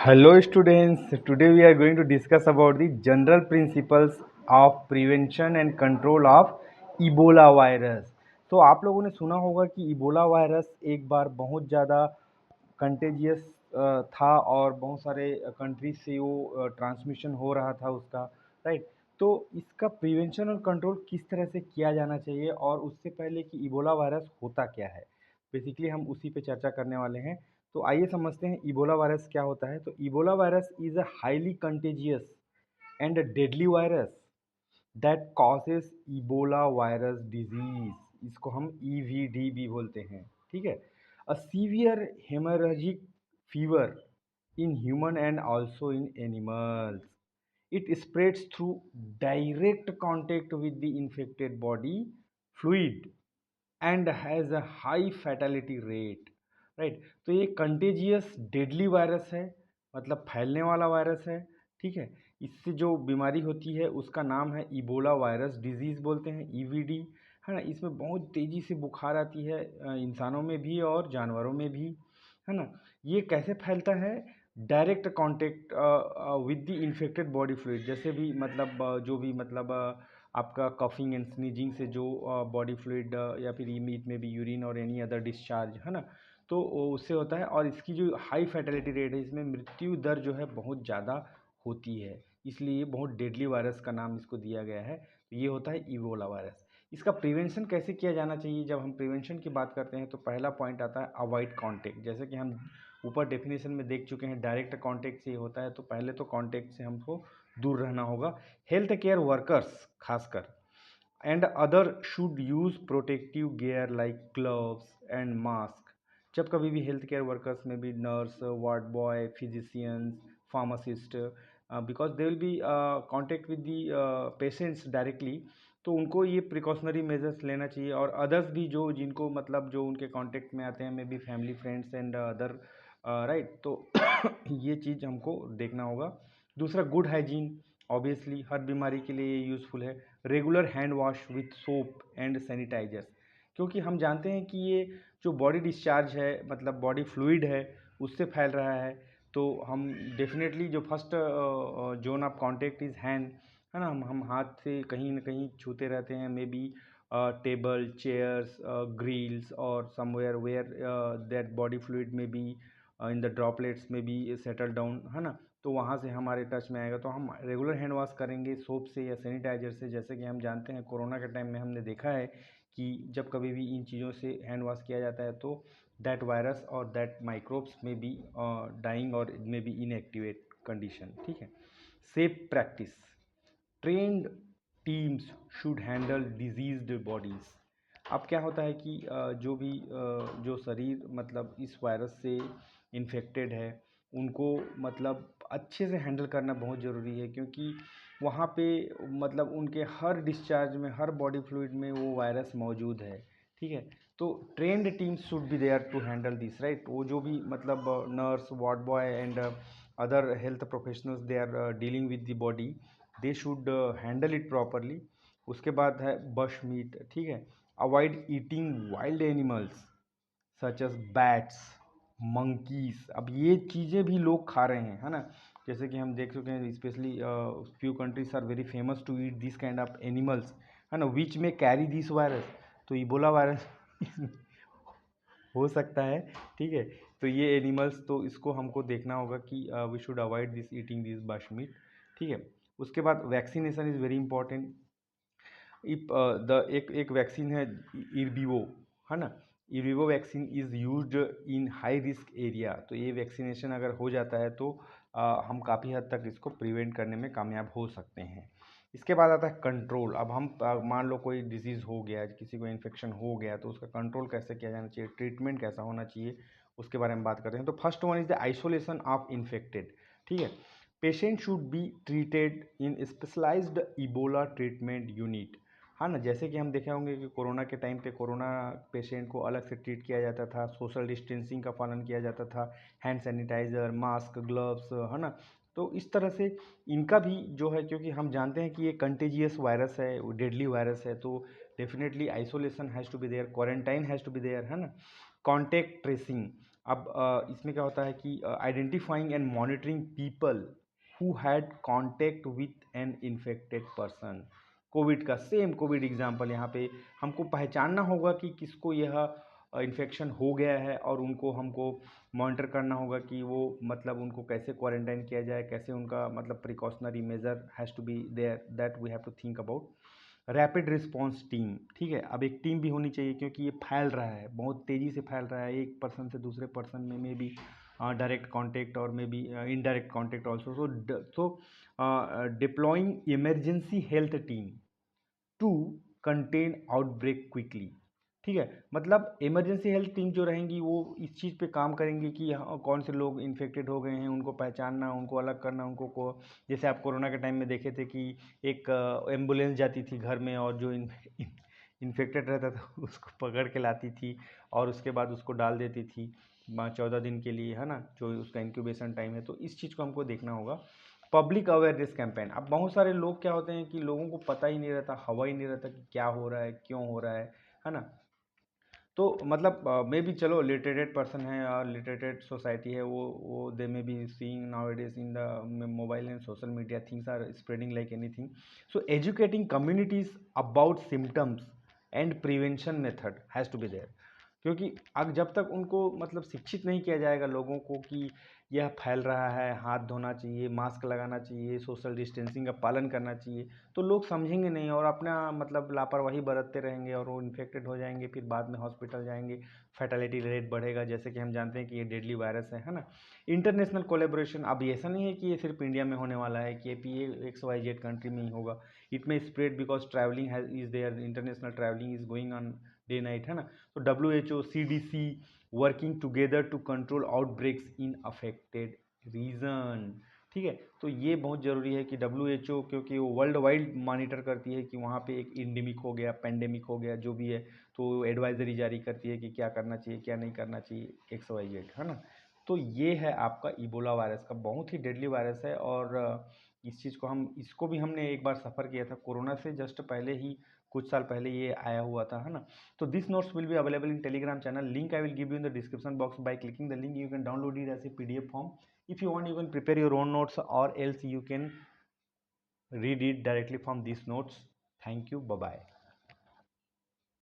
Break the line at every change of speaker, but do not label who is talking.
Hello students, today we are going to discuss about the general principles of prevention and control of Ebola virus. तो आप लोगों ने सुना होगा कि इबोला वायरस एक बार बहुत ज़्यादा कंटेजियस था और बहुत सारे कंट्रीज से वो ट्रांसमिशन हो रहा था उसका, राइट। तो इसका प्रिवेंशन और कंट्रोल किस तरह से किया जाना चाहिए और उससे पहले कि इबोला वायरस होता क्या है, बेसिकली हम उसी पे चर्चा करने वाले हैं। तो आइए समझते हैं इबोला वायरस क्या होता है। तो Ebola virus is a highly contagious and deadly virus that causes Ebola virus disease, इसको हम ईवीडी भी बोलते हैं, ठीक है। A severe haemorrhagic fever in human and also in animals. It spreads through direct contact with the infected body fluid and has a high fatality rate, right. तो ये contagious deadly virus है, मतलब फैलने वाला वायरस है, ठीक है। इससे जो बीमारी होती है उसका नाम है इबोला वायरस डिजीज़ बोलते हैं, ईवीडी, है ना। इसमें बहुत तेज़ी से बुखार आती है इंसानों में भी और जानवरों में भी, है ना। ये कैसे फैलता है? Direct contact with the infected body fluid, जैसे भी मतलब जो भी मतलब आपका कफिंग एंड स्नीजिंग से जो बॉडी फ्लूइड या फिर इट में भी यूरिन और एनी अदर डिस्चार्ज, है ना। तो उससे होता है और इसकी जो हाई फैटेलिटी रेट है, इसमें मृत्यु दर जो है बहुत ज़्यादा होती है, इसलिए ये बहुत डेडली वायरस का नाम इसको दिया गया है। तो ये होता है इबोला वायरस। इसका प्रिवेंशन कैसे किया जाना चाहिए? जब हम प्रिवेंशन की बात करते हैं तो पहला पॉइंट आता है अवॉइड कांटेक्ट। जैसे कि हम ऊपर डेफिनेशन में देख चुके हैं, डायरेक्ट कांटेक्ट से होता है, तो पहले तो कांटेक्ट से हमको दूर रहना होगा। हेल्थ केयर वर्कर्स खासकर and other should use protective gear like gloves and mask. जब कभी भी हेल्थ केयर वर्कर्स में भी nurse, ward boy, physicians, pharmacist, because they will be contact with the patients directly, तो उनको ये प्रिकॉशनरी मेजर्स लेना चाहिए। और अदर्स भी जो जिनको मतलब जो उनके कांटेक्ट में आते हैं, may B family friends and other, right. तो ये चीज़ हमको देखना होगा। दूसरा गुड हाइजीन, ऑब्वियसली हर बीमारी के लिए ये यूज़फुल है। Regular hand wash with soap and sanitizers, क्योंकि हम जानते हैं कि ये जो बॉडी डिस्चार्ज है, मतलब बॉडी फ्लूइड है, उससे फैल रहा है। तो हम डेफिनेटली जो first zone of contact is hand, है ना। हम हाथ से कहीं ना कहीं छूते रहते हैं, may be table, chairs, grills और somewhere where that body fluid may be in the droplets may be settle down, है ना। तो वहाँ से हमारे टच में आएगा। तो हम रेगुलर हैंड वॉश करेंगे सोप से या सैनिटाइजर से। जैसे कि हम जानते हैं कोरोना के टाइम में हमने देखा है कि जब कभी भी इन चीज़ों से हैंड वॉश किया जाता है तो दैट वायरस और दैट माइक्रोब्स में बी डाइंग और में बी इनएक्टिवेट कंडीशन, ठीक है। Safe practice, trend teams should handle diseased bodies. अब क्या होता है कि जो भी जो शरीर मतलब इस वायरस से इन्फेक्टेड है, उनको मतलब अच्छे से हैंडल करना बहुत ज़रूरी है, क्योंकि वहाँ पे मतलब उनके हर डिस्चार्ज में, हर बॉडी फ्लूइड में वो वायरस मौजूद है, ठीक है। तो trained teams should be there to handle this, right. वो जो भी मतलब nurse, ward boy and other health professionals, they are dealing with the body, they should handle it properly. उसके बाद है बश मीट, ठीक है। Avoid eating wild animals such as bats, monkeys. अब ये चीज़ें भी लोग खा रहे हैं, है ना। जैसे कि हम देख चुके हैं, specially few countries are very famous to eat this kind of animals, है ना, विच में कैरी दिस वायरस। तो इबोला वायरस हो सकता है, ठीक है। तो ये एनिमल्स, तो इसको हमको देखना होगा कि we should avoid this eating this bush meat, ठीक है। उसके बाद vaccination is very important. If the एक एक वैक्सीन है इर्बिवो, है ना। Ervebo vaccine is used in high risk area. तो ये वैक्सीनेशन अगर हो जाता है तो हम काफ़ी हद तक इसको प्रिवेंट करने में कामयाब हो सकते हैं। इसके बाद आता है कंट्रोल। अब हम मान लो कोई डिजीज़ हो गया, किसी को इन्फेक्शन हो गया, तो उसका कंट्रोल कैसे किया जाना चाहिए, ट्रीटमेंट कैसा होना चाहिए, उसके बारे में बात करते हैं। तो first one is the isolation of infected, ठीक है। Patient should be treated in specialised Ebola treatment unit, हाँ ना। जैसे कि हम देखे होंगे कि कोरोना के टाइम पे कोरोना पेशेंट को अलग से ट्रीट किया जाता था, सोशल डिस्टेंसिंग का पालन किया जाता था, हैंड सैनिटाइज़र, मास्क, ग्लव्स, है ना। तो इस तरह से इनका भी जो है, क्योंकि हम जानते हैं कि ये कंटेजियस वायरस है, डेडली वायरस है, तो definitely isolation has to be there, quarantine has to be there, है ना। कॉन्टैक्ट ट्रेसिंग, अब इसमें क्या होता है कि identifying and monitoring people who had contact with an infected person. Covid का सेम कोविड एग्जांपल यहाँ पे हमको पहचानना होगा कि किसको यह इन्फेक्शन हो गया है, और उनको हमको मॉनिटर करना होगा कि वो मतलब उनको कैसे क्वारंटाइन किया जाए, कैसे उनका मतलब precautionary measure has to be there, that we have to think about. Rapid response team, ठीक है, अब एक टीम भी होनी चाहिए क्योंकि ये फैल रहा है, बहुत तेज़ी से फैल रहा है, एक पर्सन से दूसरे पर्सन में भी डायरेक्ट कांटेक्ट और maybe indirect contact also. So deploying emergency health team to contain outbreak quickly. ठीक है, मतलब इमरजेंसी हेल्थ टीम जो रहेंगी वो इस चीज़ पे काम करेंगी कि हाँ, कौन से लोग इन्फेक्टेड हो गए हैं, उनको पहचानना, उनको अलग करना, उनको को जैसे आप कोरोना के टाइम में देखे थे कि एक एम्बुलेंस जाती थी घर में और जो इन्फेक्टेड रहता था उसको पकड़ के लाती थी और उसके बाद उसको डाल देती थी 14 दिन के लिए, है ना, जो उसका इंक्यूबेशन टाइम है। तो इस चीज़ को हमको देखना होगा। पब्लिक अवेयरनेस कैंपेन, अब बहुत सारे लोग क्या होते हैं कि लोगों को पता ही नहीं रहता, हवा ही नहीं रहता कि क्या हो रहा है, क्यों हो रहा है ना। तो मतलब मे बी चलो लिटरेटेड पर्सन है और लिटरेटेड सोसाइटी है, वो they may be seeing now it is in the mobile and social media things are spreading like anything. So educating communities about symptoms and prevention method has to be there. क्योंकि अब जब तक उनको मतलब शिक्षित नहीं किया जाएगा लोगों को कि यह फैल रहा है, हाथ धोना चाहिए, मास्क लगाना चाहिए, सोशल डिस्टेंसिंग का पालन करना चाहिए, तो लोग समझेंगे नहीं और अपना मतलब लापरवाही बरतते रहेंगे और वो इन्फेक्टेड हो जाएंगे, फिर बाद में हॉस्पिटल जाएंगे, फैटेलिटी रेट बढ़ेगा, जैसे कि हम जानते हैं कि ये डेडली वायरस है ना। इंटरनेशनल कोलेबोरेशन, अब ऐसा नहीं है कि ये सिर्फ इंडिया में होने वाला है कि ये XYZ कंट्री में ही होगा। इट में spread because travelling is there, international travelling is going on day night, है ना। तो WHO, CDC working together to control outbreaks in affected region. ठीक है, तो ये बहुत ज़रूरी है कि WHO, क्योंकि वो वर्ल्ड वाइड मॉनिटर करती है कि वहाँ पे एक इंडेमिक हो गया, पेंडेमिक हो गया, जो भी है, तो एडवाइजरी जारी करती है कि क्या करना चाहिए, क्या नहीं करना चाहिए, XYZ, है ना। तो ये है आपका इबोला वायरस का, बहुत ही डेडली वायरस है। और इस चीज़ को इसको भी हमने एक बार सफ़र किया था, कोरोना से जस्ट पहले ही, कुछ साल पहले ये आया हुआ था, है ना। तो this notes will be available in Telegram channel, link I will give you in the description box. By clicking the link, you can download it as a PDF form. If you want, you can prepare your own notes, or else you can read it directly from these notes. Thank you. Bye bye.